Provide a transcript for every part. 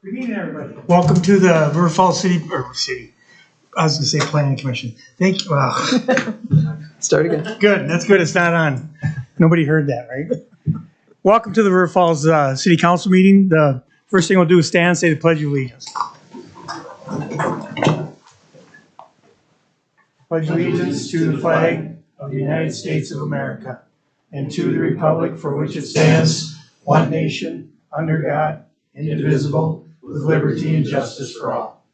Good evening, everybody. Welcome to the River Falls City. I was going to say Planning Commission. Thank you. Wow. Start again. Good. That's good. It's not on. Nobody heard that, right? Welcome to the River Falls City Council meeting. The first thing we'll do is stand and say the Pledge of Allegiance. Pledge allegiance to the flag of the United States of America and to the republic for which it stands, one nation, under God, indivisible, with liberty and justice for all.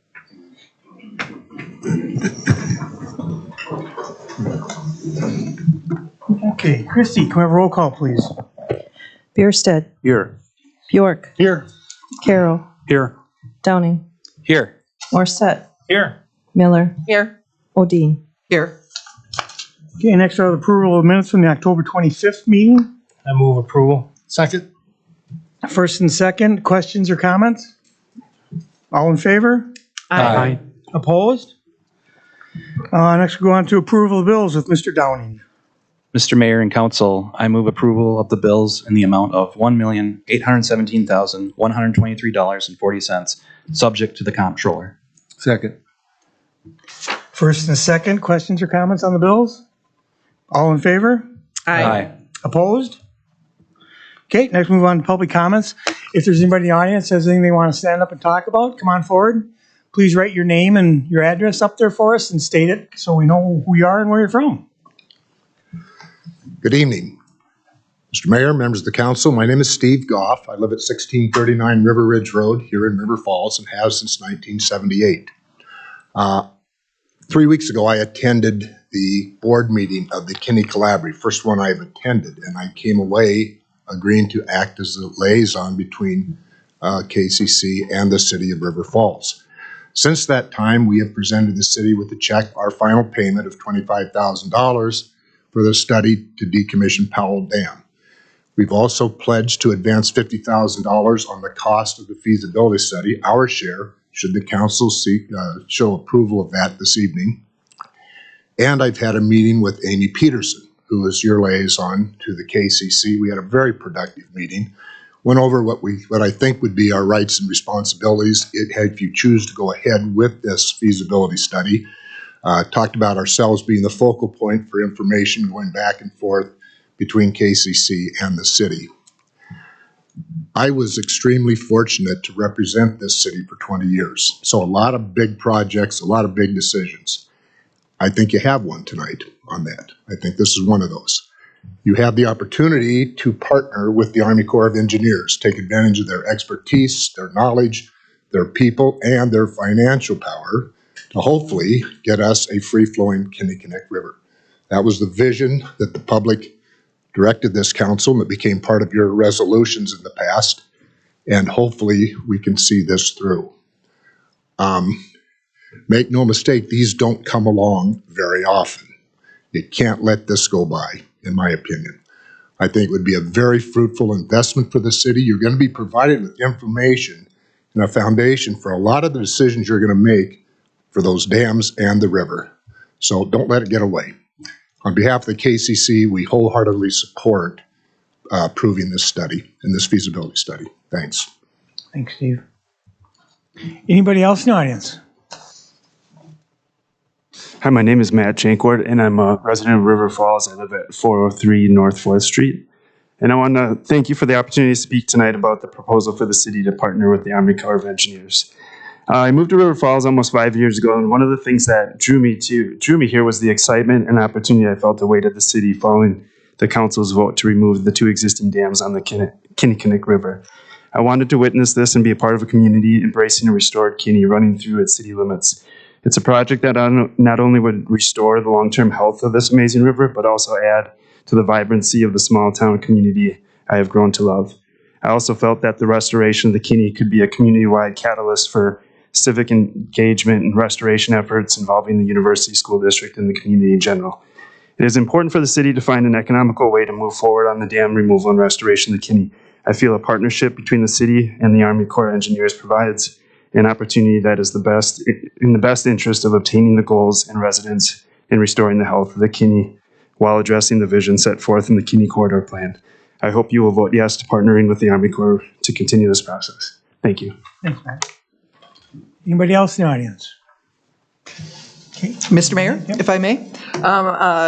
Okay, Christy, can we have a roll call, please? Bierstead. Here. Bjork. Here. Carroll. Here. Downing. Here. Morissette. Here. Miller. Here. Odine. Here. Okay, next we have approval of minutes from the October 25th meeting. I move approval. Second. First and second, questions or comments? All in favor? Aye. Opposed? Next we go on to approval of bills with Mr. Downing. Mr. Mayor and Council, I move approval of the bills in the amount of $1,817,123.40, subject to the comptroller. Second. First and second, questions or comments on the bills? All in favor? Aye. Opposed? Okay, next move on to public comments. If there's anybody in the audience that has anything they want to stand up and talk about, come on forward. Please write your name and your address up there for us and state it so we know who you are and where you're from. Good evening. Mr. Mayor, members of the council, my name is Steve Goff. I live at 1639 River Ridge Road here in River Falls and have since 1978. 3 weeks ago, I attended the board meeting of the Kinney Collaborative, first one I've attended, and I came away agreeing to act as a liaison between KCC and the city of River Falls. Since that time, we have presented the city with a check, our final payment of $25,000 for the study to decommission Powell Dam. We've also pledged to advance $50,000 on the cost of the feasibility study, our share, should the council show approval of that this evening. And I've had a meeting with Amy Peterson, who is your liaison to the KCC. We had a very productive meeting, went over what I think would be our rights and responsibilities if you choose to go ahead with this feasibility study. Talked about ourselves being the focal point for information going back and forth between KCC and the city. I was extremely fortunate to represent this city for 20 years. So a lot of big projects, a lot of big decisions. I think you have one tonight on that. I think this is one of those. You have the opportunity to partner with the Army Corps of Engineers, take advantage of their expertise, their knowledge, their people, and their financial power to hopefully get us a free-flowing Kinnickinnick River. That was the vision that the public directed this council, and it became part of your resolutions in the past, and hopefully we can see this through. Make no mistake, these don't come along very often. You can't let this go by, in my opinion. I think it would be a very fruitful investment for the city. You're going to be provided with information and a foundation for a lot of the decisions you're going to make for those dams and the river. So don't let it get away. On behalf of the KCC, we wholeheartedly support approving this study and this feasibility study. Thanks. Thanks, Steve. Anybody else in the audience? Hi, my name is Matt Jankwart, and I'm a resident of River Falls. I live at 403 North 4th Street. And I want to thank you for the opportunity to speak tonight about the proposal for the city to partner with the Army Corps of Engineers. I moved to River Falls almost 5 years ago, and one of the things that drew me here was the excitement and opportunity I felt to wait at the city following the council's vote to remove the 2 existing dams on the Kinnickinnick River. I wanted to witness this and be a part of a community embracing a restored Kinney running through its city limits. It's a project that not only would restore the long-term health of this amazing river, but also add to the vibrancy of the small town community I have grown to love. I also felt that the restoration of the Kinney could be a community-wide catalyst for civic engagement and restoration efforts involving the University School District and the community in general. It is important for the city to find an economical way to move forward on the dam removal and restoration of the Kinney. I feel a partnership between the city and the Army Corps of Engineers provides an opportunity that is in the best interest of obtaining the goals and residents in restoring the health of the Kinney while addressing the vision set forth in the Kinney Corridor Plan. I hope you will vote yes to partnering with the Army Corps to continue this process. Thank you. Thanks, Matt. Anybody else in the audience? Okay. Mr. Mayor, if I may,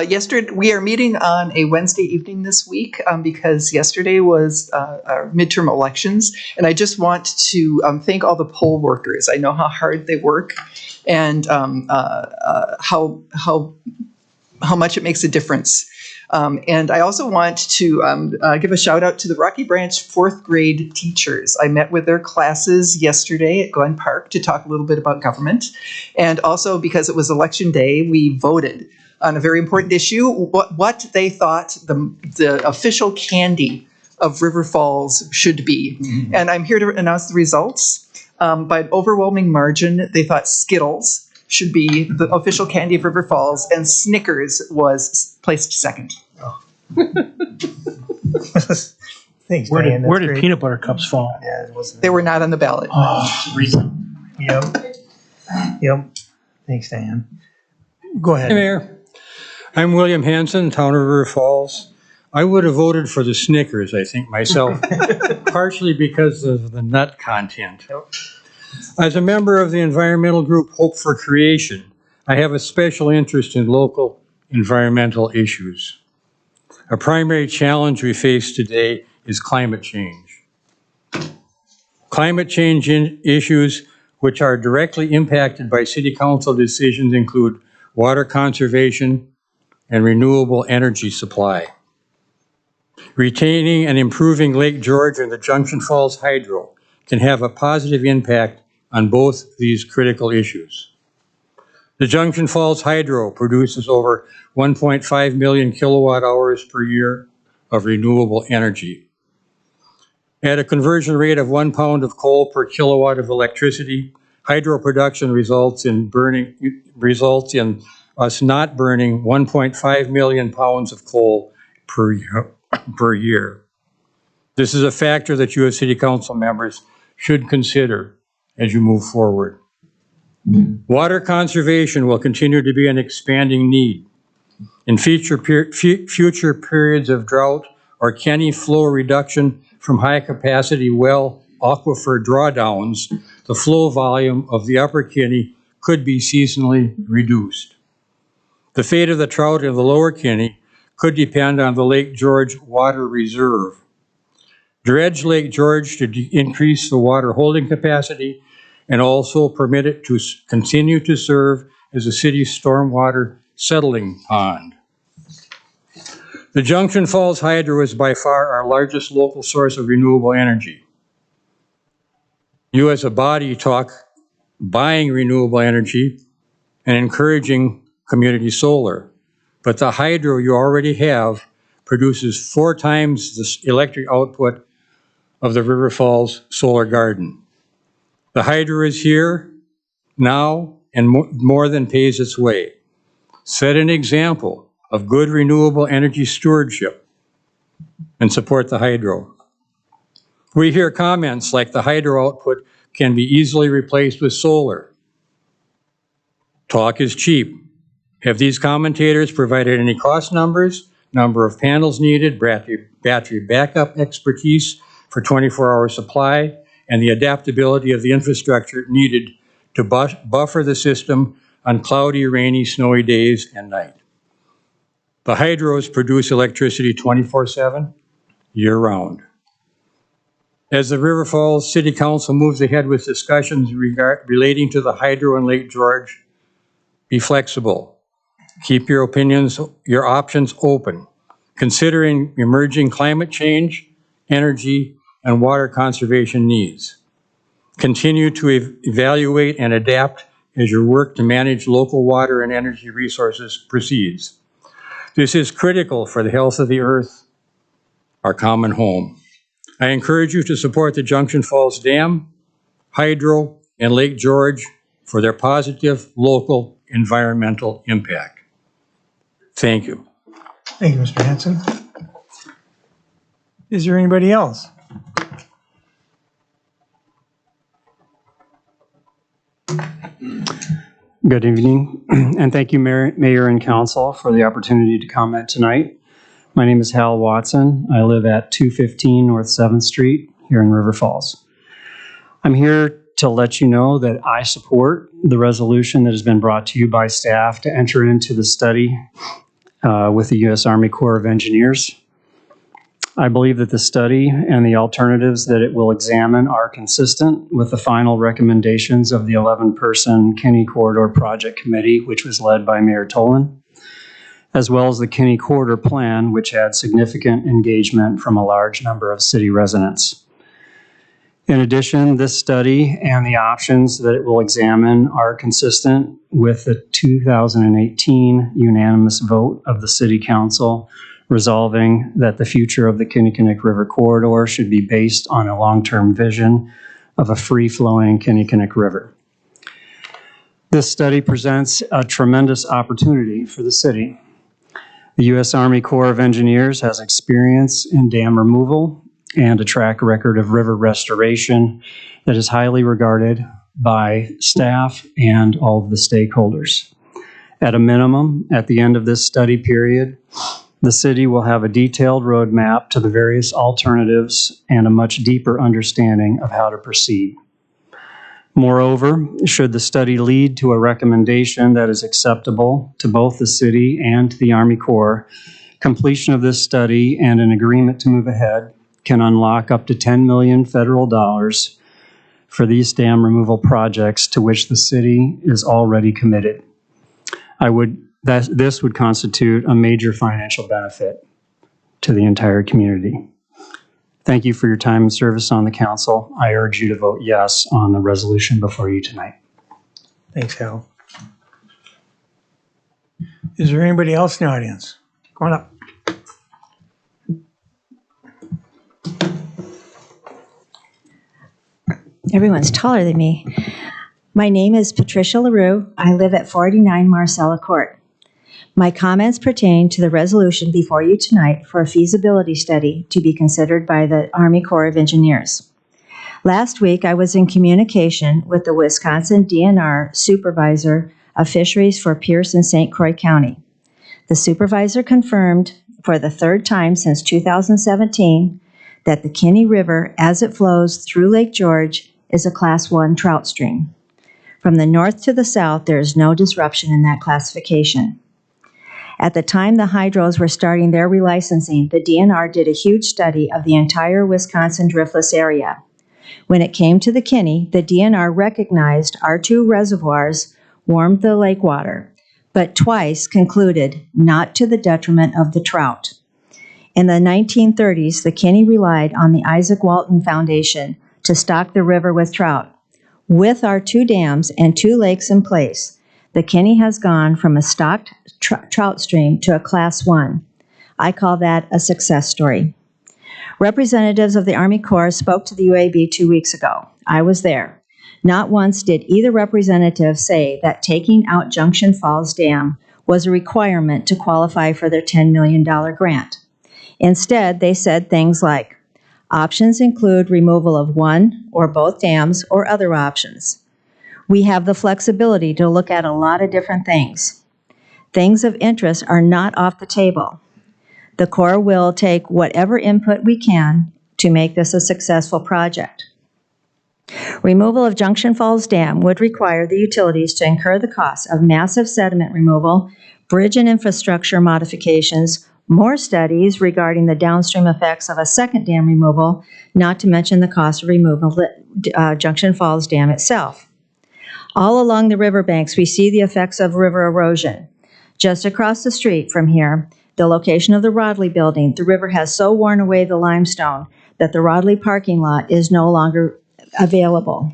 yesterday, we are meeting on a Wednesday evening this week because yesterday was our midterm elections. And I just want to thank all the poll workers. I know how hard they work and how much it makes a difference. And I also want to give a shout out to the Rocky Branch 4th grade teachers. I met with their classes yesterday at Glen Park to talk a little bit about government. And also because it was election day, we voted on a very important issue, what they thought the official candy of River Falls should be. Mm-hmm. And I'm here to announce the results. By an overwhelming margin, they thought Skittles should be the official candy of River Falls, and Snickers was placed second. Oh. Thanks, Where Diane. did peanut butter cups fall? Yeah, it wasn't. They were not on the ballot. Oh, Yep. Thanks, Diane. Go ahead. Hey, Mayor. I'm William Hanson, Town of River Falls. I would have voted for the Snickers, I think, myself, partially because of the nut content. Yep. As a member of the environmental group Hope for Creation, I have a special interest in local environmental issues. A primary challenge we face today is climate change. Climate change issues which are directly impacted by City Council decisions include water conservation and renewable energy supply. Retaining and improving Lake George and the Junction Falls Hydro can have a positive impact on both these critical issues. The Junction Falls Hydro produces over 1.5 million kilowatt hours per year of renewable energy. At a conversion rate of 1 pound of coal per kilowatt of electricity, hydro production results in us not burning 1.5 million pounds of coal per year. This is a factor that you as City Council members should consider as you move forward. Water conservation will continue to be an expanding need. In future periods of drought or canny flow reduction from high-capacity well aquifer drawdowns, the flow volume of the Upper Kinney could be seasonally reduced. The fate of the trout in the Lower Kinney could depend on the Lake George water reserve. Dredge Lake George to increase the water holding capacity and also permit it to continue to serve as a city stormwater settling pond. The Junction Falls Hydro is by far our largest local source of renewable energy. You as a body talk buying renewable energy and encouraging community solar, but the hydro you already have produces 4 times the electric output of the River Falls Solar Garden. The hydro is here now and more than pays its way. Set an example of good renewable energy stewardship and support the hydro. We hear comments like the hydro output can be easily replaced with solar. Talk is cheap. Have these commentators provided any cost numbers, number of panels needed, battery backup expertise for 24-hour supply, and the adaptability of the infrastructure needed to buffer the system on cloudy, rainy, snowy days and night? The hydros produce electricity 24/7, year-round. As the River Falls City Council moves ahead with discussions relating to the hydro and Lake George, be flexible. Keep your options open, considering emerging climate change, energy, and water conservation needs. Continue to evaluate and adapt as your work to manage local water and energy resources proceeds. This is critical for the health of the earth, our common home. I encourage you to support the Junction Falls Dam, Hydro, and Lake George for their positive local environmental impact. Thank you. Thank you, Mr. Hanson. Is there anybody else? Good evening, and thank you, Mayor and Council, for the opportunity to comment tonight. My name is Hal Watson. I live at 215 North 7th Street here in River Falls. I'm here to let you know that I support the resolution that has been brought to you by staff to enter into the study with the U.S. Army Corps of Engineers. I believe that the study and the alternatives that it will examine are consistent with the final recommendations of the 11-person Kinney Corridor Project Committee, which was led by Mayor Tolan, as well as the Kinney Corridor Plan, which had significant engagement from a large number of city residents. In addition, this study and the options that it will examine are consistent with the 2018 unanimous vote of the City Council resolving that the future of the Kinnickinnick River corridor should be based on a long-term vision of a free-flowing Kinnickinnick River. This study presents a tremendous opportunity for the city. The U.S. Army Corps of Engineers has experience in dam removal and a track record of river restoration that is highly regarded by staff and all of the stakeholders. At a minimum, at the end of this study period, the city will have a detailed roadmap to the various alternatives and a much deeper understanding of how to proceed. Moreover, should the study lead to a recommendation that is acceptable to both the city and to the Army Corps, completion of this study and an agreement to move ahead can unlock up to $10 million federal dollars for these dam removal projects to which the city is already committed. This would constitute a major financial benefit to the entire community. Thank you for your time and service on the council. I urge you to vote yes on the resolution before you tonight. Thanks, Hal. Is there anybody else in the audience? Come on up. Everyone's taller than me. My name is Patricia LaRue. I live at 49 Marcella Court. My comments pertain to the resolution before you tonight for a feasibility study to be considered by the Army Corps of Engineers. Last week, I was in communication with the Wisconsin DNR Supervisor of Fisheries for Pierce and St. Croix County. The supervisor confirmed for the third time since 2017 that the Kinney River, as it flows through Lake George, is a Class 1 trout stream. From the north to the south, there is no disruption in that classification. At the time the hydros were starting their relicensing, the DNR did a huge study of the entire Wisconsin driftless area. When it came to the Kinney, the DNR recognized our two reservoirs warmed the lake water, but twice concluded not to the detriment of the trout. In the 1930s, the Kinney relied on the Isaac Walton Foundation to stock the river with trout. With our two dams and two lakes in place, the Kinney has gone from a stocked trout stream to a Class 1. I call that a success story. Representatives of the Army Corps spoke to the UAB 2 weeks ago. I was there. Not once did either representative say that taking out Junction Falls Dam was a requirement to qualify for their $10 million grant. Instead, they said things like, options include removal of one or both dams or other options. We have the flexibility to look at a lot of different things. Things of interest are not off the table. The Corps will take whatever input we can to make this a successful project. Removal of Junction Falls Dam would require the utilities to incur the costs of massive sediment removal, bridge and infrastructure modifications, more studies regarding the downstream effects of a second dam removal, not to mention the cost of removal of Junction Falls Dam itself. All along the riverbanks, we see the effects of river erosion. Just across the street from here, the location of the Rodley building, the river has so worn away the limestone that the Rodley parking lot is no longer available.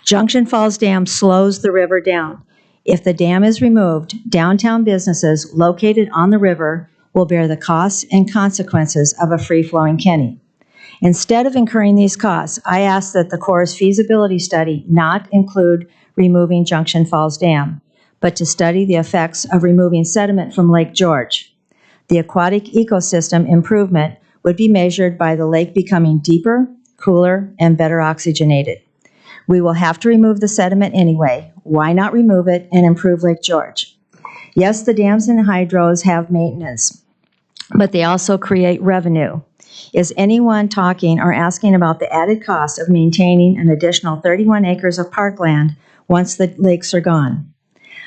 Junction Falls Dam slows the river down. If the dam is removed, downtown businesses located on the river will bear the costs and consequences of a free-flowing Kinney. Instead of incurring these costs, I ask that the Corps' feasibility study not include removing Junction Falls Dam, but to study the effects of removing sediment from Lake George. The aquatic ecosystem improvement would be measured by the lake becoming deeper, cooler, and better oxygenated. We will have to remove the sediment anyway. Why not remove it and improve Lake George? Yes, the dams and hydros have maintenance, but they also create revenue. Is anyone talking or asking about the added cost of maintaining an additional 31 acres of parkland once the lakes are gone?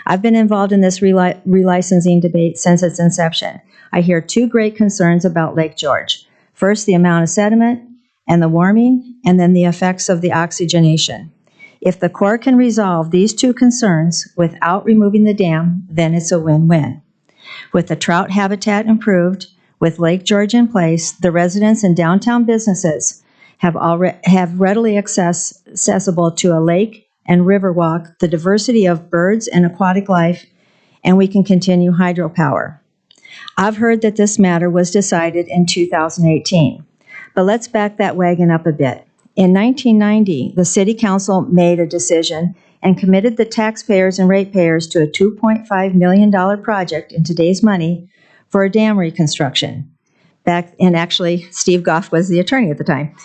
I've been involved in this relicensing debate since its inception. I hear two great concerns about Lake George. First, the amount of sediment and the warming, and then the effects of the oxygenation. If the Corps can resolve these two concerns without removing the dam, then it's a win-win. With the trout habitat improved, with Lake George in place, the residents and downtown businesses have readily accessible to a lake and river walk, the diversity of birds and aquatic life, and we can continue hydropower. I've heard that this matter was decided in 2018, but let's back that wagon up a bit. In 1990, the City Council made a decision and committed the taxpayers and ratepayers to a $2.5 million project in today's money for a dam reconstruction. And actually, Steve Goff was the attorney at the time.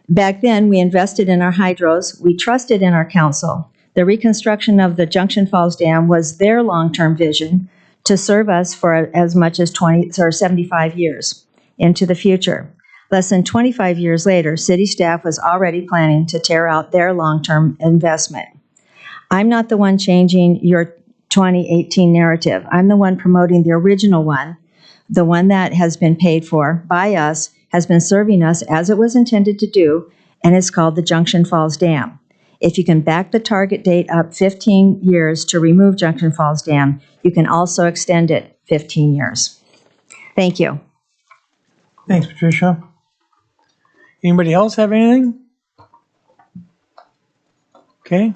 Back then, we invested in our hydros. We trusted in our council. The reconstruction of the Junction Falls Dam was their long-term vision to serve us for as much as 75 years into the future. Less than 25 years later, city staff was already planning to tear out their long-term investment. I'm not the one changing your 2018 narrative. I'm the one promoting the original one, the one that has been paid for by us, has been serving us as it was intended to do, and it's called the Junction Falls Dam. If you can back the target date up 15 years to remove Junction Falls Dam, you can also extend it 15 years. Thank you. Thanks, Patricia. Anybody else have anything? Okay.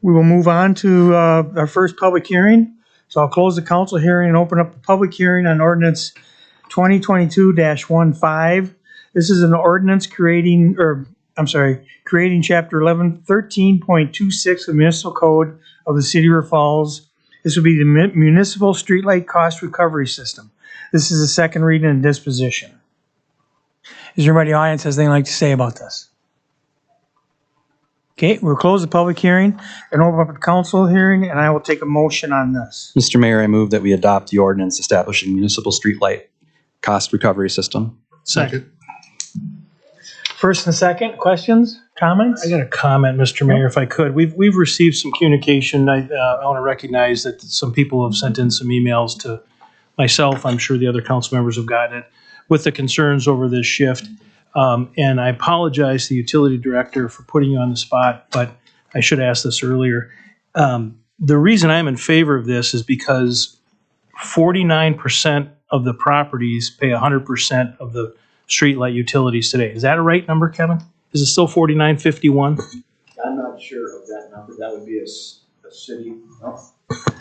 We will move on to our first public hearing. So I'll close the council hearing and open up the public hearing on ordinance 2022-15. This is an ordinance creating chapter 13.26 of the Municipal Code of the City of River Falls. This would be the Municipal Streetlight Cost Recovery System. This is the second reading and disposition. Is there anybody in the audience has anything like to say about this? Okay, we'll close the public hearing and open up the council hearing, and I will take a motion on this. Mr. Mayor, I move that we adopt the ordinance establishing municipal streetlight cost recovery system. Second. First and second, questions, comments? I got a comment, Mr. Mayor, if I could. We've received some communication. I want to recognize that some people have sent in some emails to myself. I'm sure the other council members have gotten it with the concerns over this shift. And I apologize to the utility director for putting you on the spot, but I should ask this earlier. The reason I'm in favor of this is because 49% of the properties pay 100% of the streetlight utilities today. Is that a right number, Kevin? Is it still 4951? I'm not sure of that number. That would be a city. No?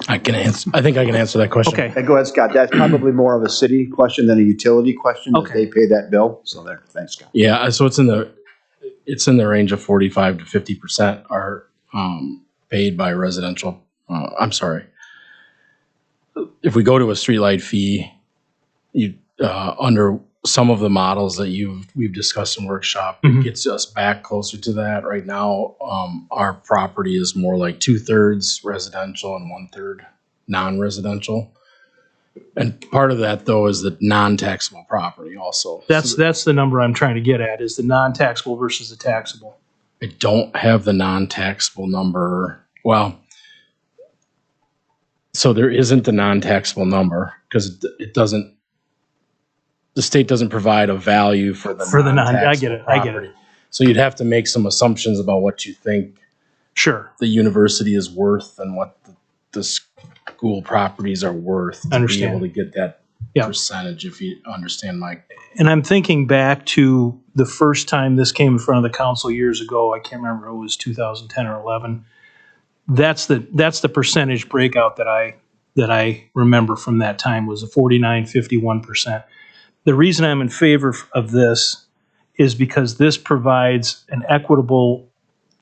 I think I can answer that question. Okay. Hey, go ahead, Scott. That's probably more of a city question than a utility question. Okay. They pay that bill. So there. Thanks, Scott. Yeah, so it's in the range of 45 to 50% are paid by residential. If we go to a streetlight fee, you under some of the models that we've discussed in workshop, it gets us back closer to that. Right now, our property is more like 2/3 residential and 1/3 non-residential. And part of that, though, is the non-taxable property also. That's the number I'm trying to get at, is the non-taxable versus the taxable. I don't have the non-taxable number. Well, so there isn't the non-taxable number because the state doesn't provide a value for the non-taxable I get it. property. I get it. So you'd have to make some assumptions about what you think Sure. the university is worth and what the school properties are worth to be able to get that percentage, if you understand my. And I'm thinking back to the first time this came in front of the council years ago. I can't remember if it was 2010 or 11. That's the percentage breakout that I remember from that time was a 49-51%. The reason I'm in favor of this is because this provides an equitable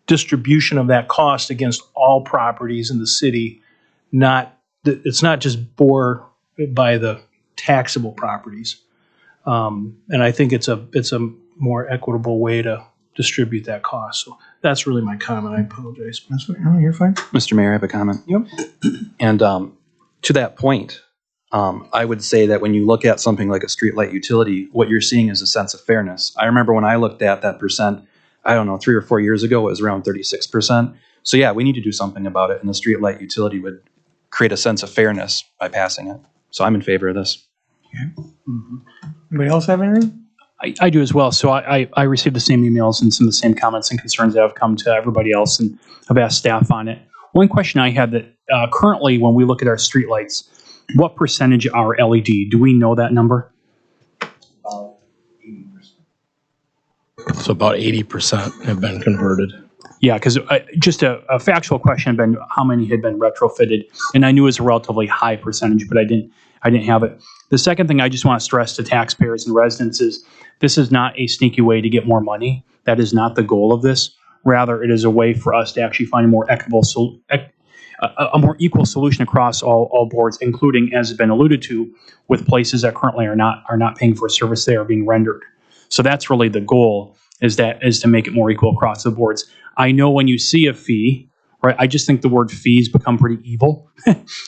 distribution of that cost against all properties in the city. It's not just bore by the taxable properties. And I think it's a more equitable way to distribute that cost. So that's really my comment. I apologize. That's what, no, you're fine. Mr. Mayor, I have a comment. Yep. And to that point, I would say that when you look at something like a streetlight utility, what you're seeing is a sense of fairness. I remember when I looked at that percent, I don't know, 3 or 4 years ago, it was around 36%. So yeah, we need to do something about it, and the streetlight utility would create a sense of fairness by passing it. So I'm in favor of this. Anybody else have anything? I do as well. So I received the same emails and some of the same comments and concerns that have come to everybody else, and I've asked staff on it. One question I had that currently when we look at our streetlights, what percentage are LED? Do we know that number? So about 80% have been converted. Yeah, because just a factual question had been how many had been retrofitted, and I knew it was a relatively high percentage, but I didn't have it. The second thing I just want to stress to taxpayers and residents is this is not a sneaky way to get more money. That is not the goal of this. Rather, it is a way for us to actually find a more equitable, a more equal solution across all boards, including, as has been alluded to, with places that currently are not paying for a service they are being rendered. So that's really the goal, is to make it more equal across the boards. I know when you see a fee, right, I just think the word fees become pretty evil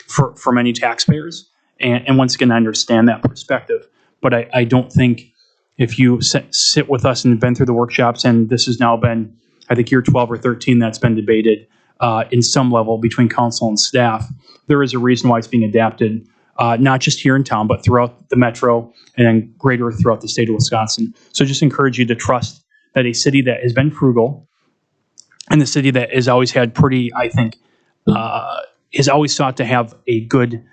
for many taxpayers. And once again, I understand that perspective. But I don't think if you sit with us and been through the workshops, and this has now been, I think, year 12 or 13 that's been debated in some level between council and staff, there is a reason why it's being adapted, not just here in town, but throughout the metro and then greater throughout the state of Wisconsin. So just encourage you to trust that a city that has been frugal and the city that has always had pretty, I think, has always sought to have a good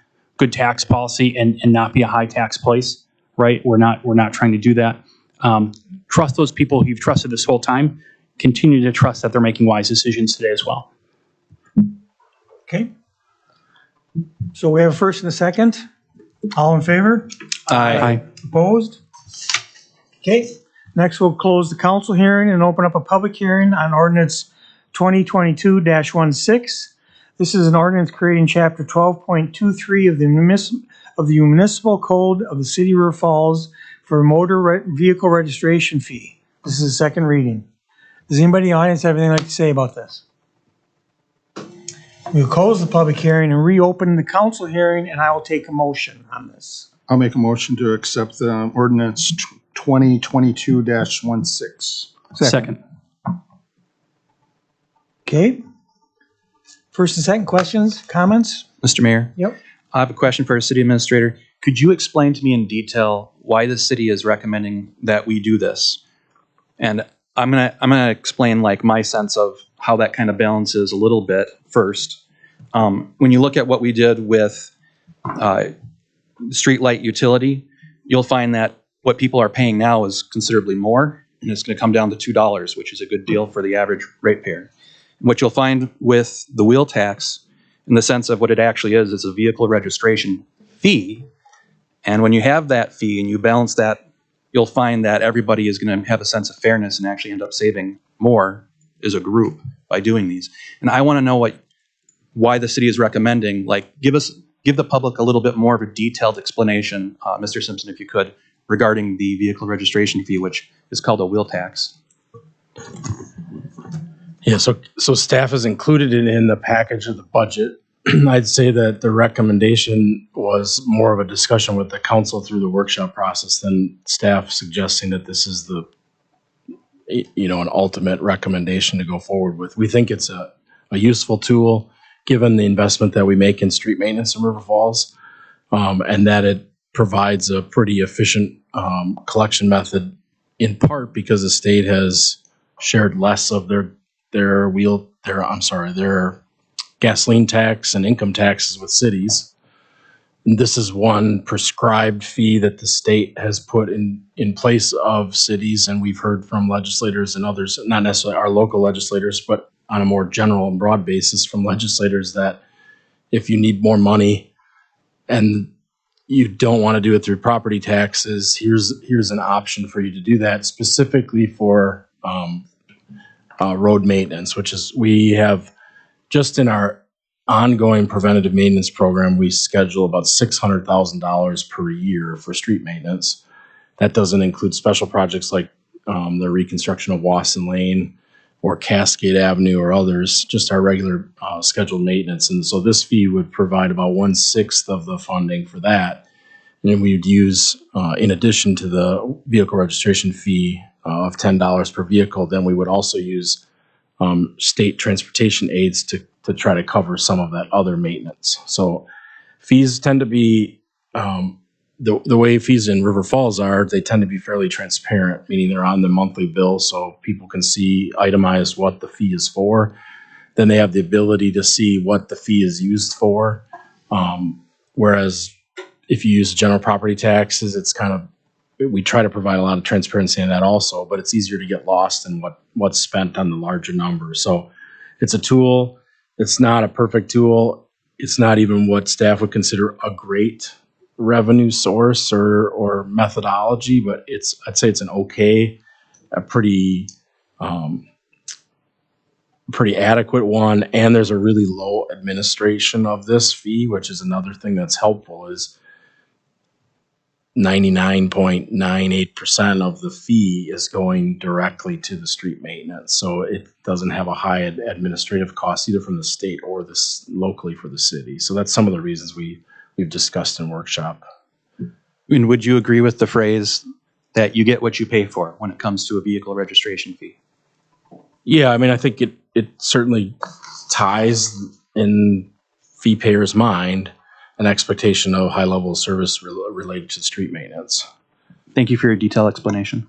tax policy and not be a high tax place, right? We're not trying to do that. Trust those people who you've trusted this whole time. Continue to trust that they're making wise decisions today as well. Okay. So we have a first and a second. All in favor? Aye. Opposed? Okay. Next, we'll close the council hearing and open up a public hearing on ordinance 2022-16. This is an ordinance creating chapter 12.23 of the Municipal Code of the City of River Falls for a motor vehicle registration fee. This is a second reading. Does anybody in the audience have anything like to say about this? We'll close the public hearing and reopen the council hearing, and I will take a motion on this. I'll make a motion to accept the ordinance 2022-16. Second. Okay. First and second, questions, comments? Mr. Mayor? Yep. I have a question for our city administrator. Could you explain to me in detail why the city is recommending that we do this? And I'm gonna explain like my sense of how that kind of balances a little bit first. When you look at what we did with streetlight utility, you'll find that what people are paying now is considerably more, and it's going to come down to $2, which is a good deal for the average ratepayer. What you'll find with the wheel tax, in the sense of what it actually is a vehicle registration fee. And when you have that fee and you balance that, you'll find that everybody is going to have a sense of fairness and actually end up saving more as a group by doing these. And I want to know why the city is recommending, like give the public a little bit more of a detailed explanation, Mr. Simpson, if you could, regarding the vehicle registration fee, which is called a wheel tax. Yeah, so staff has included it in the package of the budget. I'd say that the recommendation was more of a discussion with the council through the workshop process than staff suggesting that this is an ultimate recommendation to go forward with. We think it's a useful tool given the investment that we make in street maintenance in River Falls, and that it provides a pretty efficient collection method, in part because the state has shared less of their gasoline tax and income taxes with cities. And this is one prescribed fee that the state has put in place of cities, and we've heard from legislators and others, not necessarily our local legislators, but on a more general and broad basis from legislators, that if you need more money and you don't want to do it through property taxes, here's an option for you to do that, specifically for road maintenance, which is, we have just in our ongoing preventative maintenance program, we schedule about $600,000 per year for street maintenance. That doesn't include special projects like the reconstruction of Wasson Lane, or Cascade Avenue or others, just our regular scheduled maintenance. And so this fee would provide about 1/6 of the funding for that. And then we would use, in addition to the vehicle registration fee of $10 per vehicle, then we would also use state transportation aids to try to cover some of that other maintenance. So fees tend to be, the way fees in River Falls are, they tend to be fairly transparent, meaning they're on the monthly bill so people can see itemized what the fee is for. Then they have the ability to see what the fee is used for. Whereas if you use general property taxes, it's kind of, we try to provide a lot of transparency in that also, but it's easier to get lost in what's spent on the larger numbers. So it's a tool. It's not a perfect tool. It's not even what staff would consider a great revenue source or methodology, but I'd say it's an okay, a pretty adequate one. And there's a really low administration of this fee, which is another thing that's helpful, is 99.98% of the fee is going directly to the street maintenance. So it doesn't have a high administrative cost either from the state or locally for the city. So that's some of the reasons we've discussed in workshop. And would you agree with the phrase that you get what you pay for when it comes to a vehicle registration fee? Yeah, I mean, I think it certainly ties in fee payers' mind an expectation of high level of service related to street maintenance. Thank you for your detailed explanation.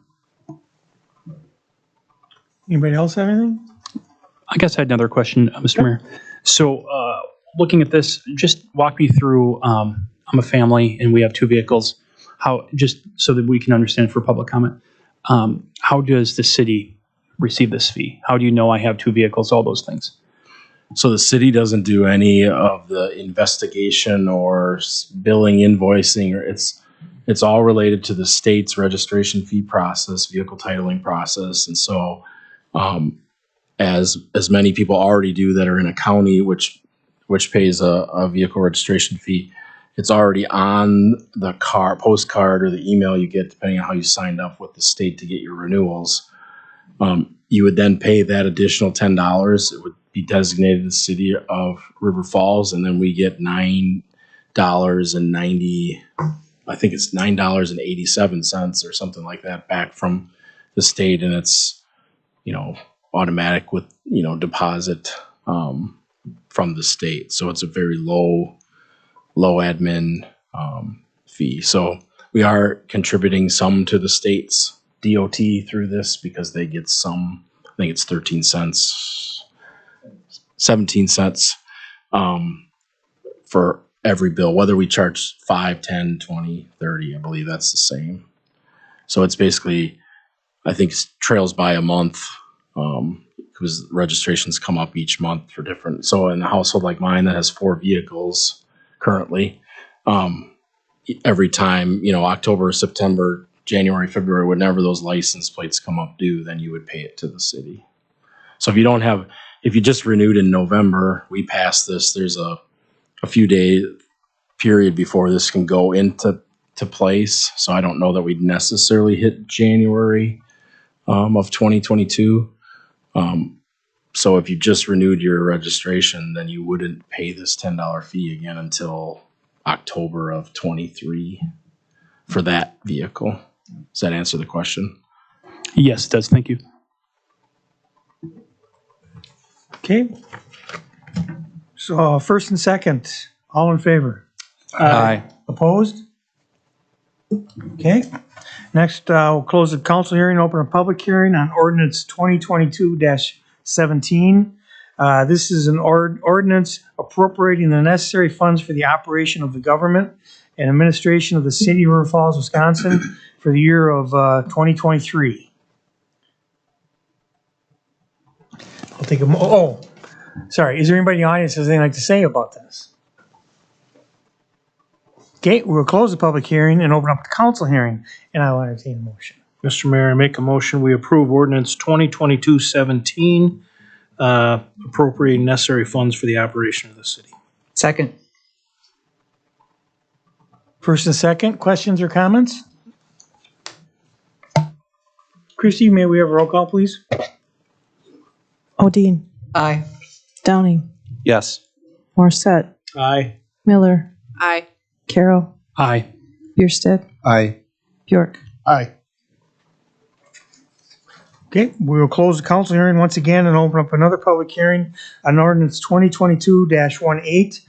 Anybody else have anything? I guess I had another question, Mr. Mayor. So looking at this, just walk me through, I'm a family and we have 2 vehicles. How, just so that we can understand for public comment, how does the city receive this fee? How do you know I have 2 vehicles, all those things? So the city doesn't do any of the investigation or billing, invoicing, or it's all related to the state's registration fee process, vehicle titling process. And so as many people already do that are in a county which pays a vehicle registration fee, it's already on the postcard or the email you get, depending on how you signed up with the state to get your renewals. You would then pay that additional $10. It would be designated the city of River Falls, and then we get $9.90, I think it's $9.87 or something like that back from the state, and it's, automatic with, deposit from the state. So it's a very low admin fee. So we are contributing some to the state's DOT through this because they get some, I think it's 13 cents, 17 cents for every bill, whether we charge 5, 10, 20, 30, I believe that's the same. So it's basically, I think trails by a month because registrations come up each month for different. So in a household like mine that has 4 vehicles currently, every time, October, September, January, February, whenever those license plates come up due, then you would pay it to the city. So if you just renewed in November, we passed this, there's a few day period before this can go into place. So I don't know that we'd necessarily hit January of 2022. So if you just renewed your registration, then you wouldn't pay this $10 fee again until October of 23 for that vehicle. Does that answer the question? Yes, it does. Thank you. Okay. So first and second, all in favor? Aye. Opposed? Okay. Next, we'll close the council hearing, open a public hearing on ordinance 2022-17. This is an ordinance appropriating the necessary funds for the operation of the government and administration of the city of River Falls, Wisconsin for the year of 2023. I'll take a sorry. Is there anybody in the audience that has anything like to say about this? Okay, we'll close the public hearing and open up the council hearing, and I will entertain a motion. Mr. Mayor, I make a motion, we approve ordinance 2022-17, appropriating necessary funds for the operation of the city. Second. First and second, questions or comments? Christie, may we have a roll call, please? Odine. Aye. Downing. Yes. Morissette. Aye. Miller. Aye. Carroll. Aye. Bierstedt. Aye. Bjork. Aye. Okay, we will close the council hearing once again and open up another public hearing on ordinance 2022-18.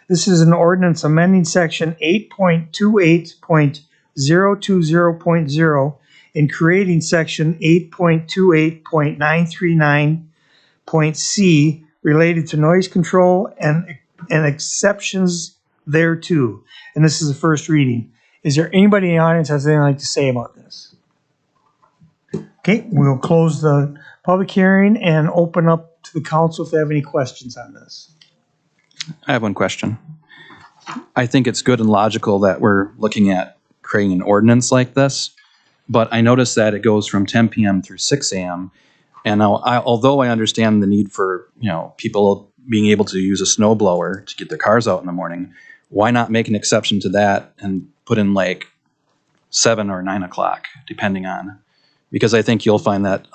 This is an ordinance amending section 8.28.020.0 and creating section 8.28.939.c related to noise control and exceptions thereto. And this is the first reading. Is there anybody in the audience that has anything like to say about this? Okay, we'll close the public hearing and open up to the council if they have any questions on this. I have one question. I think it's good and logical that we're looking at creating an ordinance like this, but I noticed that it goes from 10 p.m. through 6 a.m. And now, although I understand the need for, people being able to use a snow blower to get their cars out in the morning, why not make an exception to that and put in like 7 or 9 o'clock, depending on, because I think you'll find that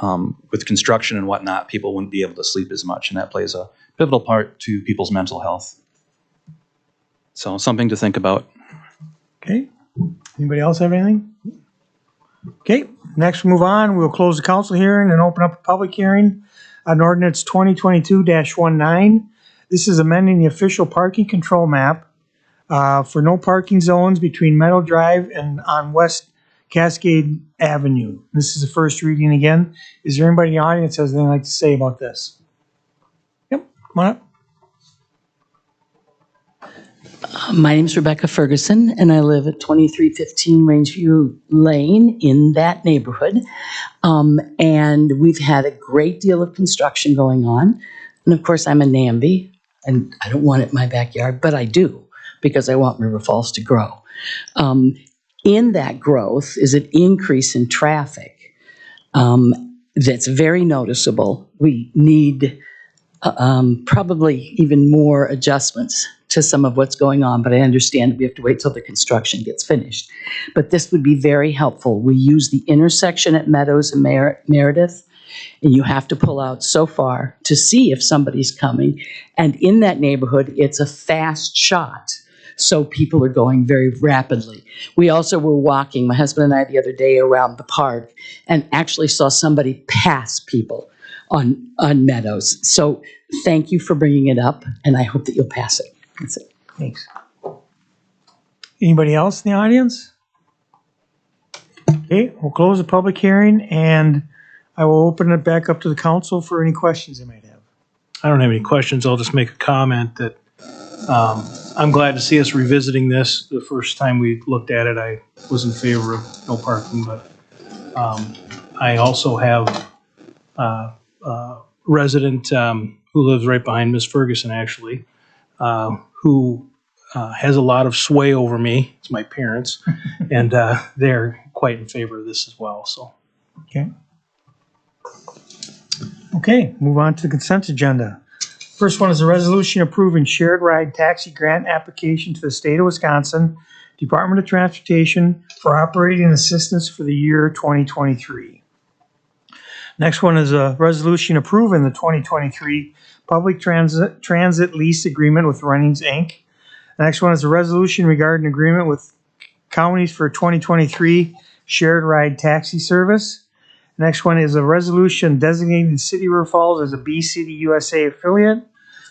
with construction and whatnot, people wouldn't be able to sleep as much, and that plays a pivotal part to people's mental health. So something to think about. Okay, anybody else have anything? Okay, next we'll move on. We'll close the council hearing and open up a public hearing on ordinance 2022-19. This is amending the official parking control map for no parking zones between Meadow Drive and on West Cascade Avenue. This is the first reading again. Is there anybody in the audience that has anything like to say about this? Yep, come on up. My name's Rebecca Ferguson, and I live at 2315 Rangeview Lane in that neighborhood. And we've had a great deal of construction going on. And of course, I'm a NAMBY, and I don't want it in my backyard, but I do, because I want River Falls to grow. In that growth is an increase in traffic that's very noticeable. We need probably even more adjustments to some of what's going on, but I understand we have to wait till the construction gets finished. But this would be very helpful. We use the intersection at Meadows and Meredith, and you have to pull out so far to see if somebody's coming. And in that neighborhood, it's a fast shot, so people are going very rapidly. We also were walking, my husband and I, the other day around the park, and actually saw somebody pass people on Meadows. So thank you for bringing it up, and I hope that you'll pass it. That's it. Thanks. Anybody else in the audience? Okay, we'll close the public hearing and I will open it back up to the council for any questions they might have. I don't have any questions. I'll just make a comment that I'm glad to see us revisiting this. The first time we looked at it, I was in favor of no parking, but I also have a resident who lives right behind Miss Ferguson, actually, who has a lot of sway over me. It's my parents, and they're quite in favor of this as well. So, okay, move on to the consent agenda. First one is a resolution approving shared ride taxi grant application to the state of Wisconsin Department of Transportation for operating assistance for the year 2023. Next one is a resolution approving the 2023 public transit lease agreement with Runnings, Inc. The next one is a resolution regarding agreement with counties for 2023 shared ride taxi service. The next one is a resolution designating the City of River Falls as a B-City USA affiliate.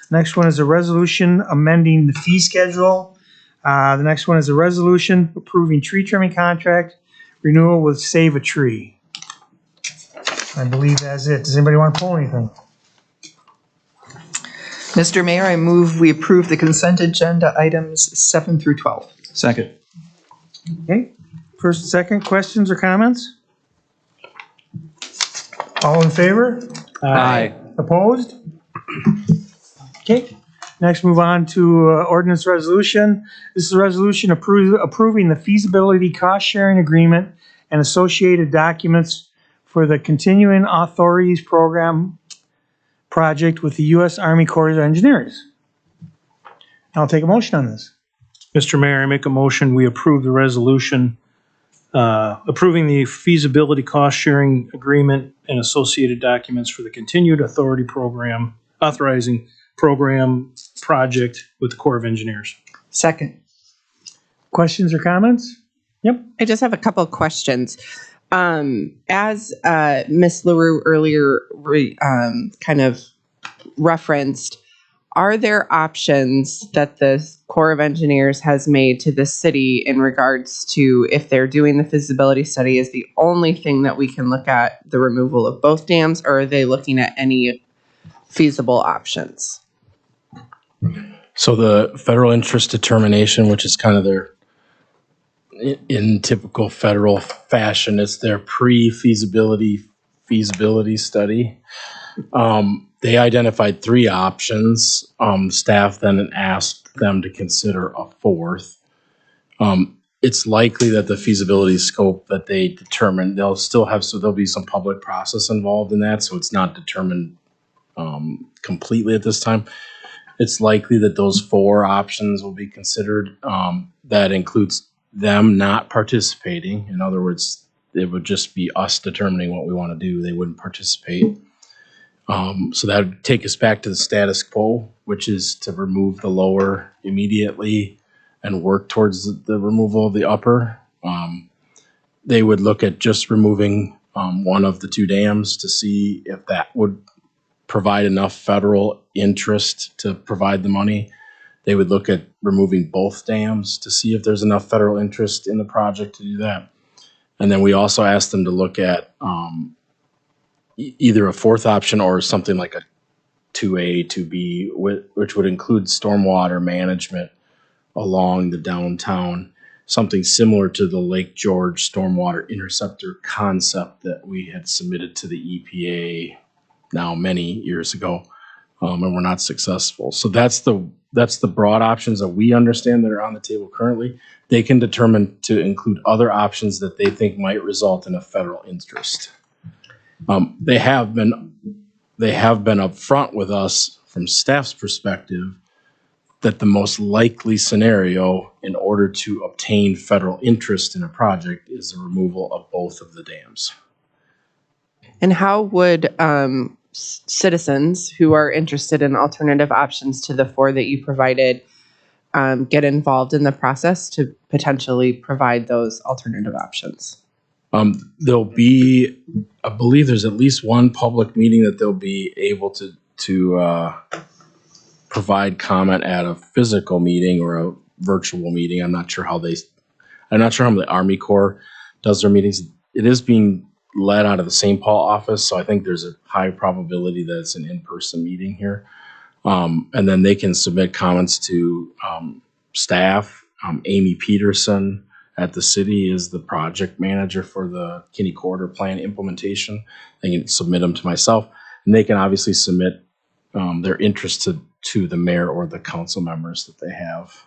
The next one is a resolution amending the fee schedule. The next one is a resolution approving tree trimming contract renewal with Save a Tree. I believe that's it. Does anybody want to pull anything? Mr. Mayor, I move we approve the consent agenda items 7 through 12. Second. Okay, first and second, questions or comments? All in favor? Aye. Opposed? Okay, next move on to ordinance resolution. This is a resolution approving the feasibility cost sharing agreement and associated documents for the Continuing Authorities Program project with the U.S. Army Corps of Engineers. I'll take a motion on this. Mr. Mayor, I make a motion we approve the resolution approving the feasibility cost-sharing agreement and associated documents for the continued authority program, authorizing program project with the Corps of Engineers. Second. Questions or comments? Yep. I just have a couple of questions. As Ms. LaRue earlier kind of referenced, are there options that the Corps of Engineers has made to the city in regards to if they're doing the feasibility study is the only thing that we can look at the removal of both dams, or are they looking at any feasible options? So the federal interest determination, which is kind of their, in typical federal fashion, it's their pre-feasibility feasibility study. They identified 3 options. Staff then asked them to consider a 4th. It's likely that the feasibility scope that they determined, they'll still have, so there'll be some public process involved in that, so it's not determined completely at this time. It's likely that those 4 options will be considered. That includes them not participating. In other words, it would just be us determining what we want to do. They wouldn't participate. So that would take us back to the status quo, which is to remove the lower immediately and work towards the removal of the upper. They would look at just removing one of the 2 dams to see if that would provide enough federal interest to provide the money. They would look at removing both dams to see if there's enough federal interest in the project to do that. And then we also asked them to look at either a 4th option or something like a 2A, 2B, which would include stormwater management along the downtown, something similar to the Lake George stormwater interceptor concept that we had submitted to the EPA now many years ago, and we're not successful. So that's the broad options that we understand that are on the table currently. They can determine to include other options that they think might result in a federal interest. They have been upfront with us from staff's perspective that the most likely scenario in order to obtain federal interest in a project is the removal of both of the dams. And how would citizens who are interested in alternative options to the 4 that you provided get involved in the process to potentially provide those alternative options? There'll be, I believe there's at least one public meeting that they'll be able to provide comment at a physical meeting or a virtual meeting. I'm not sure how the Army Corps does their meetings. It is being led out of the St. Paul office, so I think there's a high probability that it's an in-person meeting here. And then they can submit comments to staff. Amy Peterson at the city is the project manager for the Kinney Corridor Plan implementation. They can submit them to myself, and they can obviously submit their interest to the mayor or the council members that they have,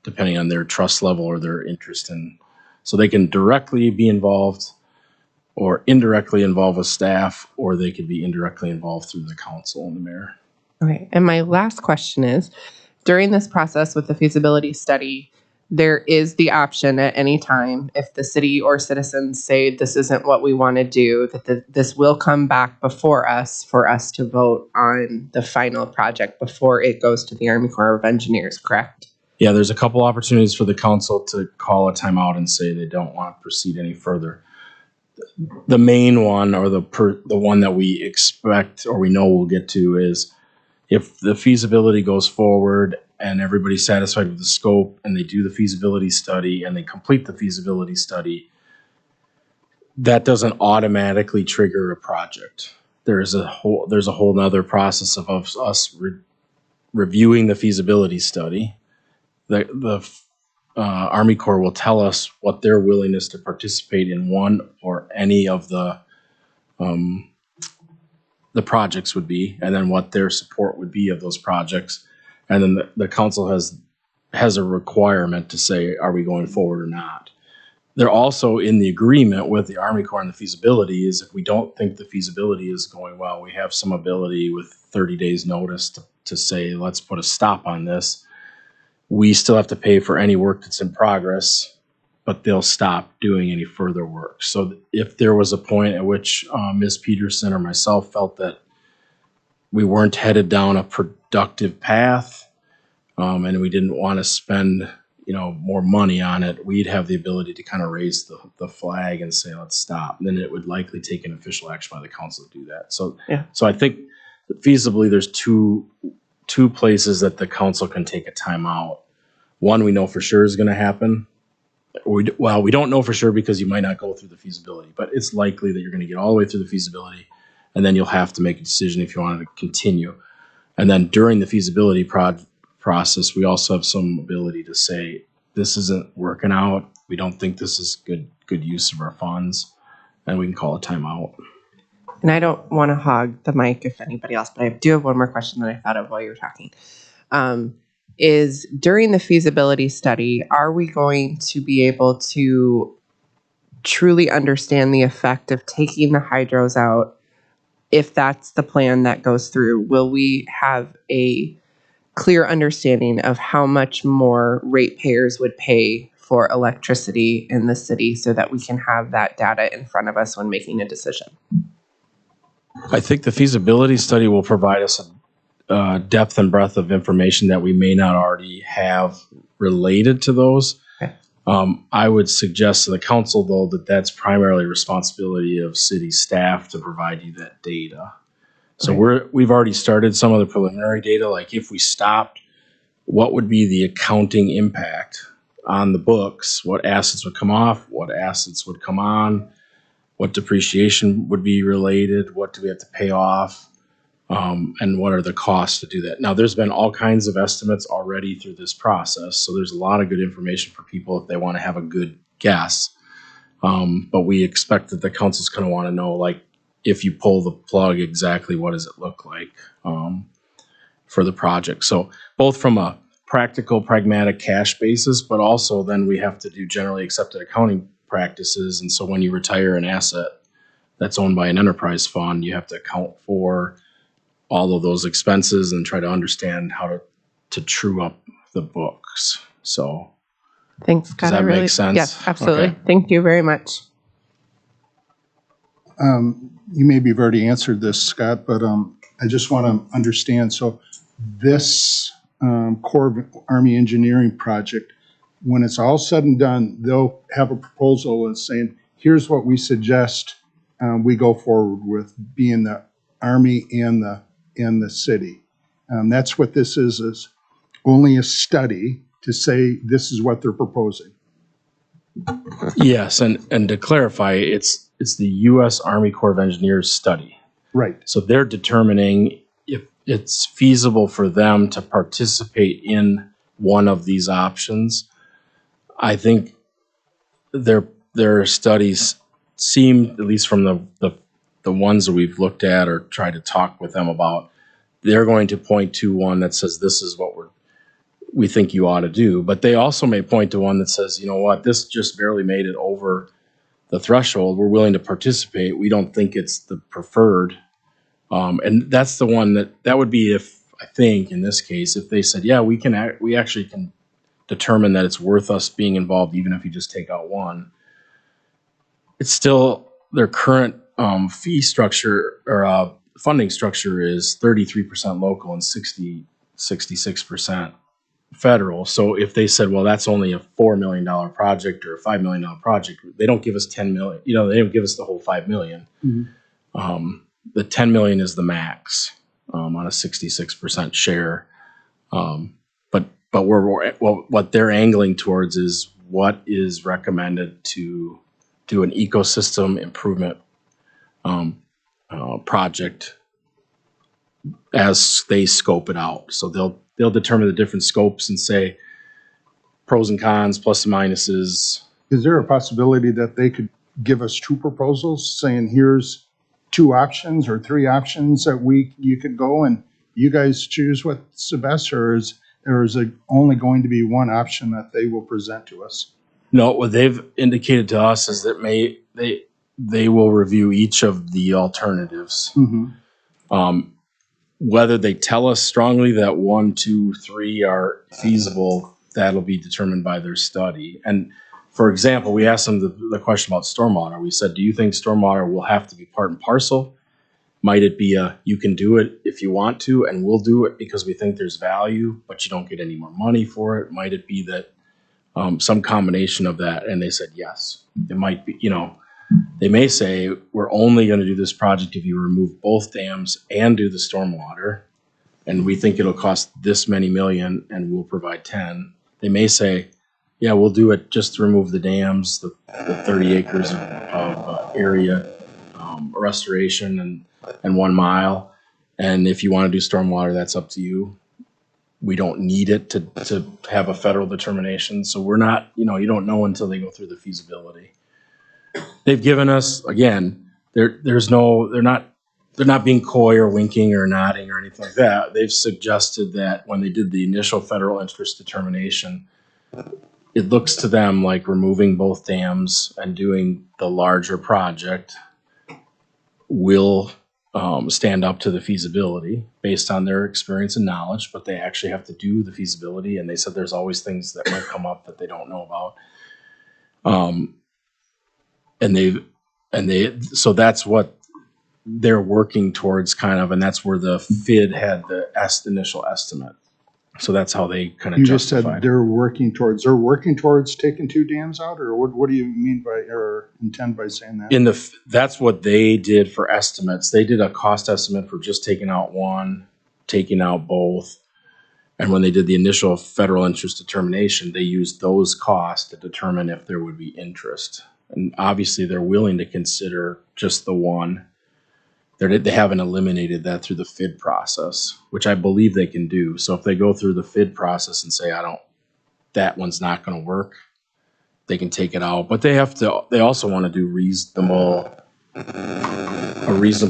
depending on their trust level or their interest in. So they can directly be involved or indirectly involve a staff, or they could be indirectly involved through the council and the mayor. Okay, and my last question is, during this process with the feasibility study, there is the option at any time, if the city or citizens say this isn't what we want to do, that this will come back before us for us to vote on the final project before it goes to the Army Corps of Engineers, correct? Yeah, there's a couple opportunities for the council to call a timeout and say they don't want to proceed any further. The main one, or the one that we expect or we know we'll get to, is if the feasibility goes forward and everybody's satisfied with the scope and they do the feasibility study and they complete the feasibility study, that doesn't automatically trigger a project. There's a whole nother process of us reviewing the feasibility study. The Army Corps will tell us what their willingness to participate in one or any of the projects would be, and then what their support would be of those projects. And then the council has a requirement to say, are we going forward or not? They're also in the agreement with the Army Corps on the feasibility is if we don't think the feasibility is going well, we have some ability with 30 days notice to say, let's put a stop on this. We still have to pay for any work that's in progress, but they'll stop doing any further work. So if there was a point at which Ms. Peterson or myself felt that we weren't headed down a productive path, and we didn't want to spend, more money on it, we'd have the ability to kind of raise the flag and say, let's stop. And then it would likely take an official action by the council to do that. So, so I think feasibly there's two places that the council can take a timeout. One we know for sure is going to happen. We don't know for sure because you might not go through the feasibility, but it's likely that you're going to get all the way through the feasibility, and then you'll have to make a decision if you want to continue. And then during the feasibility process, we also have some ability to say, this isn't working out. We don't think this is good use of our funds, and we can call a timeout. And I don't want to hog the mic if anybody else, but I do have one more question that I thought of while you were talking. Is during the feasibility study, are we going to be able to truly understand the effect of taking the hydros out? If that's the plan that goes through, will we have a clear understanding of how much more ratepayers would pay for electricity in the city so that we can have that data in front of us when making a decision? I think the feasibility study will provide us a depth and breadth of information that we may not already have related to those. Okay. I would suggest to the council, though, that that's primarily responsibility of city staff to provide you that data. So we've already started some of the preliminary data, like if we stopped, what would be the accounting impact on the books? What assets would come off? What assets would come on? What depreciation would be related? What do we have to pay off? And what are the costs to do that? Now, there's been all kinds of estimates already through this process, so there's a lot of good information for people if they want to have a good guess. But we expect that the council's going to want to know, like, if you pull the plug, exactly what does it look like for the project? So both from a practical, pragmatic cash basis, but also then we have to do generally accepted accounting practices. And so when you retire an asset that's owned by an enterprise fund, you have to account for all of those expenses and try to understand how to true up the books. So thanks, Scott. Does that make sense? Yes, absolutely. Okay. Thank you very much. You maybe have already answered this, Scott, but I just want to understand. So this Corps of Army Engineering project, when it's all said and done, they'll have a proposal and saying, here's what we suggest we go forward with, being the Army and the city. That's what this is only a study to say this is what they're proposing. Yes, and to clarify, it's the U.S. Army Corps of Engineers study. Right. So they're determining if it's feasible for them to participate in one of these options. I think their studies seem, at least from the ones that we've looked at or tried to talk with them about, they're going to point to one that says this is what we think you ought to do. But they also may point to one that says, you know what, this just barely made it over the threshold. We're willing to participate. We don't think it's the preferred. And that's the one that would be, if I think in this case, if they said, yeah, we actually can determine that it's worth us being involved, even if you just take out one. It's still their current fee structure or funding structure is 33% local and 66% federal. So if they said, well, that's only a $4 million project or a $5 million project, they don't give us $10 million. They don't give us the whole $5 million. Mm-hmm. The $10 million is the max on a 66% share. But what they're angling towards is what is recommended to do an ecosystem improvement project as they scope it out. So they'll determine the different scopes and say pros and cons, plus and minuses. Is there a possibility that they could give us two proposals saying here's two options or three options that you could go and you guys choose what's the best, or is it only going to be one option that they will present to us? No, what they've indicated to us is that they will review each of the alternatives. Mm-hmm. Whether they tell us strongly that 1, 2, 3 are feasible, that'll be determined by their study. And for example, we asked them the question about stormwater. We said, do you think stormwater will have to be part and parcel? Might it be you can do it if you want to, and we'll do it because we think there's value, but you don't get any more money for it? Might it be that some combination of that? And they said yes. It might be, they may say, we're only going to do this project if you remove both dams and do the stormwater, and we think it'll cost this many million, and we'll provide 10. They may say, yeah, we'll do it just to remove the dams, the 30 acres of area restoration and 1 mile. And if you want to do stormwater, that's up to you. We don't need it to have a federal determination. So we're not, you don't know until they go through the feasibility. They've given us, again, they're not being coy or winking or nodding or anything like that. They've suggested that when they did the initial federal interest determination, it looks to them like removing both dams and doing the larger project will stand up to the feasibility based on their experience and knowledge, but they actually have to do the feasibility. And they said there's always things that might come up that they don't know about. So that's what they're working towards kind of, and that's where the FID had the initial estimate. So that's how they kind of You just said justified. they're working towards taking 2 dams out, or what do you mean by, or intend by saying that? That's what they did for estimates. They did a cost estimate for just taking out one, taking out both. And when they did the initial federal interest determination, they used those costs to determine if there would be interest. And obviously they're willing to consider just the one. They haven't eliminated that through the FID process, which I believe they can do. So if they go through the FID process and say, that one's not going to work, they can take it out. But they also want to do a reasonable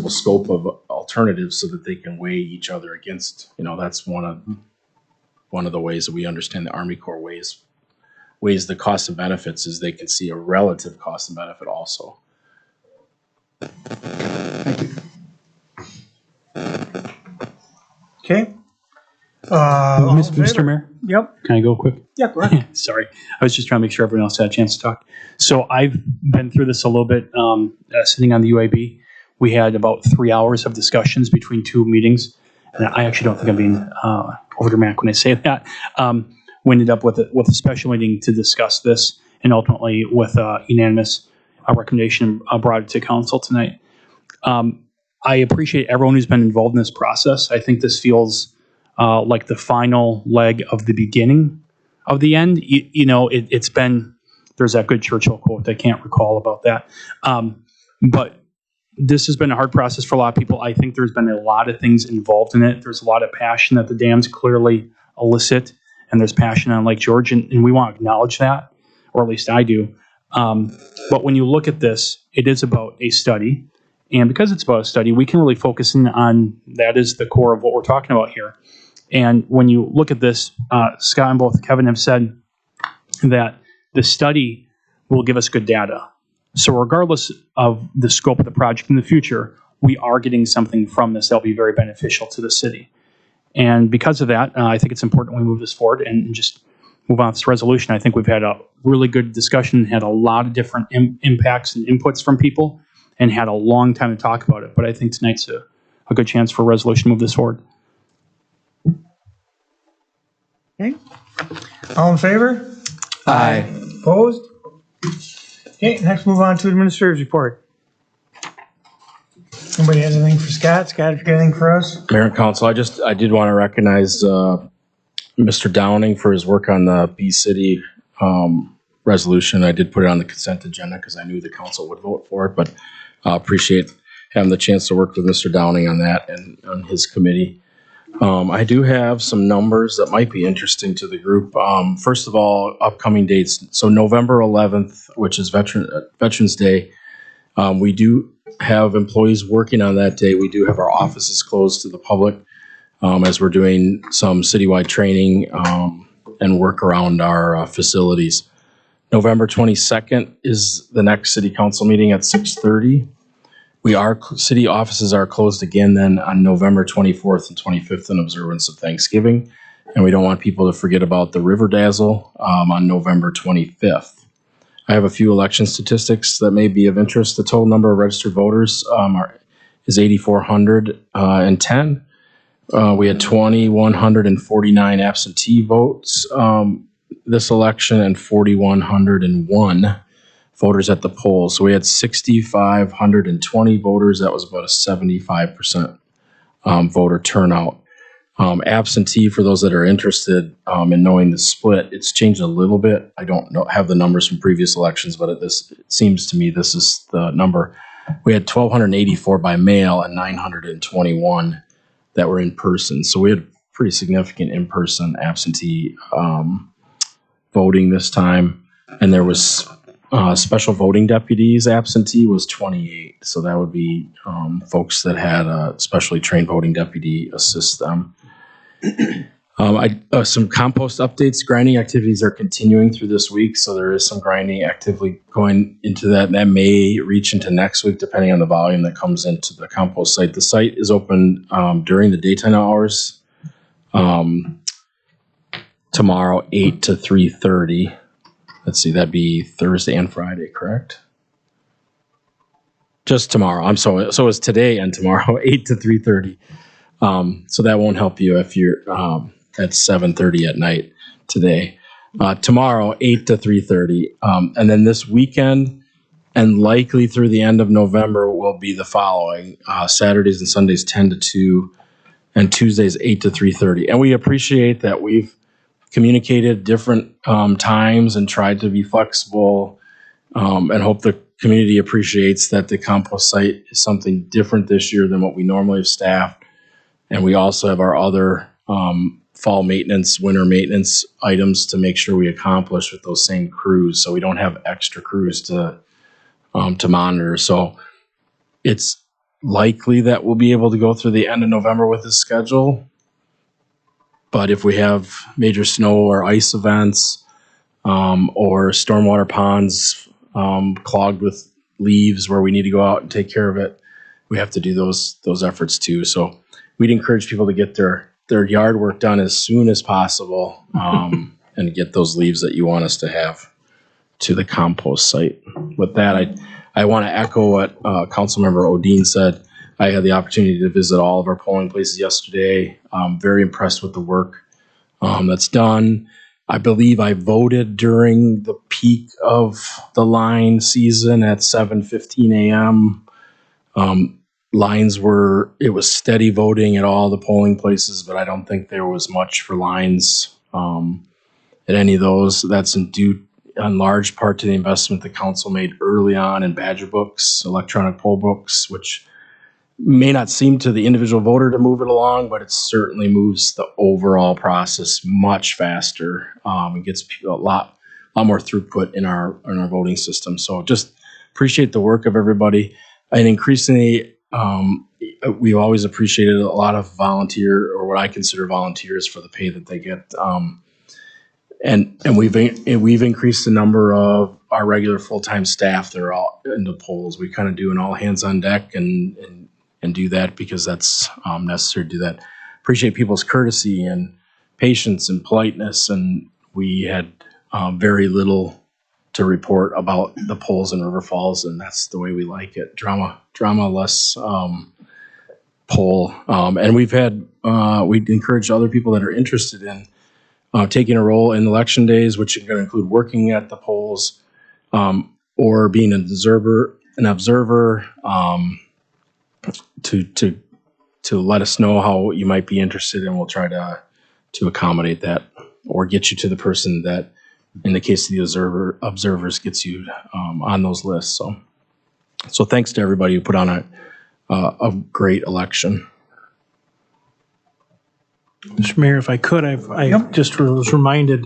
scope of alternatives so that they can weigh each other against, that's one of the ways that we understand the Army Corps weighs the cost and benefits, is they can see a relative cost and benefit also. Thank you. Okay. All in Mr. favor? Mayor, Yep. can I go quick? Yeah, go ahead. Sorry. I was just trying to make sure everyone else had a chance to talk. So I've been through this a little bit, sitting on the UAB. We had about 3 hours of discussions between 2 meetings. And I actually don't think I'm being overdramatic when I say that. We ended up with a special meeting to discuss this, and ultimately with unanimous recommendation brought it to council tonight. I appreciate everyone who's been involved in this process. I think this feels like the final leg of the beginning of the end. It's been, there's that good Churchill quote, I can't recall about that. But this has been a hard process for a lot of people. I think there's been a lot of things involved in it. There's a lot of passion that the dams clearly elicit, and there's passion on Lake George, and we want to acknowledge that, or at least I do. But when you look at this, it is about a study. And because it's about a study, we can really focus in on that is the core of what we're talking about here. And when you look at this, Scott and both Kevin have said that the study will give us good data. So regardless of the scope of the project in the future, we are getting something from this that will be very beneficial to the city. And because of that, I think it's important we move this forward and just move on with this resolution. I think we've had a really good discussion, had a lot of different impacts and inputs from people, and had a long time to talk about it. But I think tonight's a good chance for a resolution to move this forward. Okay. All in favor? Aye. Opposed? Okay, next move on to administrator's report. Anybody has anything for Scott? Scott, if you got anything for us? Mayor and Council, I did want to recognize Mr. Downing for his work on the B City resolution. I did put it on the consent agenda because I knew the council would vote for it, but appreciate having the chance to work with Mr. Downing on that and on his committee. I do have some numbers that might be interesting to the group. First of all, upcoming dates. So November 11th, which is Veterans Day, we do have employees working on that day. We do have our offices closed to the public as we're doing some citywide training and work around our facilities. November 22nd is the next city council meeting at 6:30. City offices are closed again then on November 24th and 25th in observance of Thanksgiving. And we don't want people to forget about the River Dazzle on November 25th. I have a few election statistics that may be of interest. The total number of registered voters is 8,410. We had 2,149 absentee votes this election and 4,101 voters at the polls. So we had 6,520 voters. That was about a 75% voter turnout. Absentee, for those that are interested in knowing the split, it's changed a little bit. I don't have the numbers from previous elections, but it seems to me this is the number. We had 1,284 by mail and 921 that were in person. So we had pretty significant in-person absentee voting this time. And there was special voting deputies absentee was 28. So that would be folks that had a specially trained voting deputy assist them. Some compost updates. Grinding activities are continuing through this week, so there is some grinding actively going into that. That may reach into next week, depending on the volume that comes into the compost site. The site is open during the daytime hours. Tomorrow, 8 to 3:30. Let's see, that'd be Thursday and Friday, correct? Just tomorrow. So it's today and tomorrow, 8 to 3:30. So that won't help you if you're at 7:30 at night today. Tomorrow, 8 to 3:30. And then this weekend and likely through the end of November will be the following. Saturdays and Sundays, 10 to 2, and Tuesdays, 8 to 3:30. And we appreciate that we've communicated different times and tried to be flexible and hope the community appreciates that the compost site is something different this year than what we normally have staffed. And we also have our other fall maintenance, winter maintenance items to make sure we accomplish with those same crews. So we don't have extra crews to monitor. So it's likely that we'll be able to go through the end of November with this schedule. But if we have major snow or ice events or stormwater ponds clogged with leaves where we need to go out and take care of it, we have to do those efforts too. So we'd encourage people to get their yard work done as soon as possible and get those leaves that you want us to have to the compost site. With that, I want to echo what Councilmember Odine said. I had the opportunity to visit all of our polling places yesterday. Very impressed with the work that's done. I believe I voted during the peak of the line season at 7:15 a.m. It was steady voting at all the polling places, but I don't think there was much for lines at any of those. That's due in large part to the investment the council made early on in badger books, electronic poll books, which may not seem to the individual voter to move it along, but it certainly moves the overall process much faster. It gets a lot more throughput in our voting system. So just appreciate the work of everybody. And increasingly, we've always appreciated a lot of volunteer, or what I consider volunteers, for the pay that they get. And we've increased the number of our regular full-time staff that are all in the polls. We kind of do an all hands on deck and do that because that's necessary to do that. Appreciate people's courtesy and patience and politeness, and we had very little to report about the polls in River Falls, and that's the way we like it. Drama less poll. And we'd encourage other people that are interested in taking a role in election days, which are going to include working at the polls or being an observer, to let us know how you might be interested, and we'll try to accommodate that or get you to the person that, in the case of the observers, gets you on those lists. So thanks to everybody who put on a great election. Mr. Mayor, if I could, I just was reminded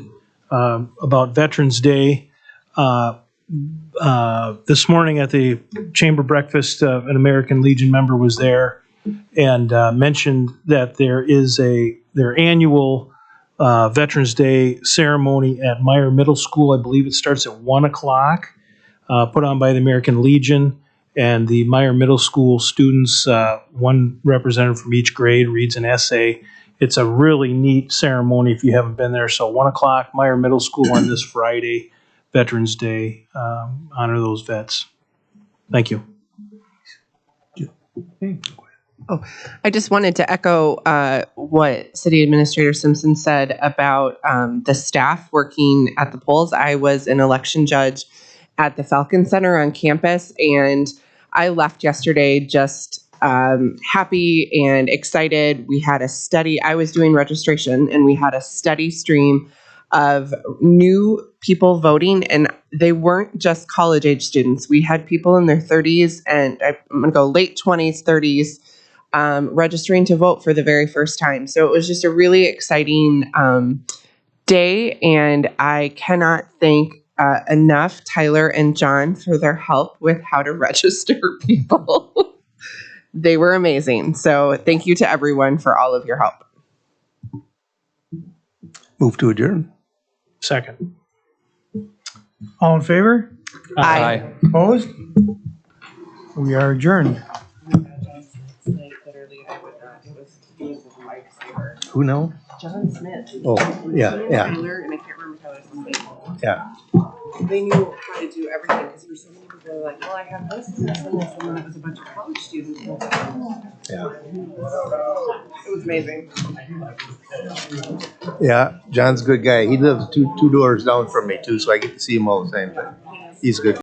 about Veterans Day. This morning at the chamber breakfast, an American Legion member was there and mentioned that there is their annual Veterans Day ceremony at Meyer Middle School. I believe it starts at 1 o'clock, put on by the American Legion. And the Meyer Middle School students, one representative from each grade, reads an essay. It's a really neat ceremony if you haven't been there. So 1 o'clock, Meyer Middle School on this Friday. Veterans Day, honor those vets. Thank you. I just wanted to echo what City Administrator Simpson said about the staff working at the polls. I was an election judge at the Falcon Center on campus, and I left yesterday just happy and excited. We had a steady, I was doing registration, and we had a steady stream of new people voting, and they weren't just college age students. We had people in their 30s and I'm going to go late 20s, 30s, registering to vote for the very first time. So it was just a really exciting day, and I cannot thank enough Tyler and John for their help with how to register people. They were amazing. So thank you to everyone for all of your help. Move to adjourn. Second. All in favor? Aye. Opposed? We are adjourned. Who knows? John Smith. Oh, yeah, yeah. Tyler, and I can't remember Tyler's name. Yeah. They knew how to do everything because there were so many people that were like, well, I have this and this and this, and then it was a bunch of college students. Yeah. It was amazing. Yeah, John's a good guy. He lives two doors down from me too, so I get to see him all the time. But he's good.